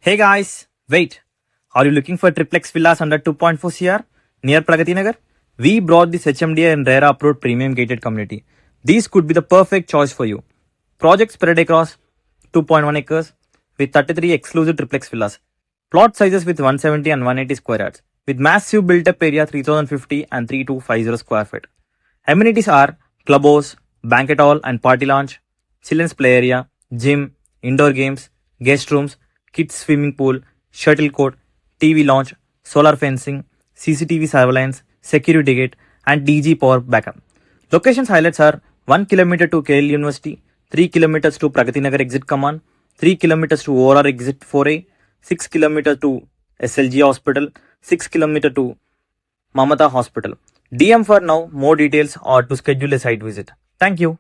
Hey guys, wait. Are you looking for triplex villas under 2.4 CR near Pragati Nagar? We brought this HMDA and RERA approved premium gated community. These could be the perfect choice for you. Project spread across 2.1 acres with 33 exclusive triplex villas. Plot sizes with 170 and 180 square yards with massive built up area 3050 and 3250 square feet. Amenities are clubhouse, banquet hall and party lounge, children's play area, gym, indoor games, guest rooms, kids swimming pool, shuttle court, TV lounge, solar fencing, CCTV surveillance, security gate, and DG power backup. Locations highlights are 1 kilometer to KL University, 3 kilometers to Pragati Nagar exit command, 3 kilometers to ORR exit 4A, 6 kilometers to SLG hospital, 6 kilometers to Mamata hospital. DM for now more details or to schedule a site visit. Thank you.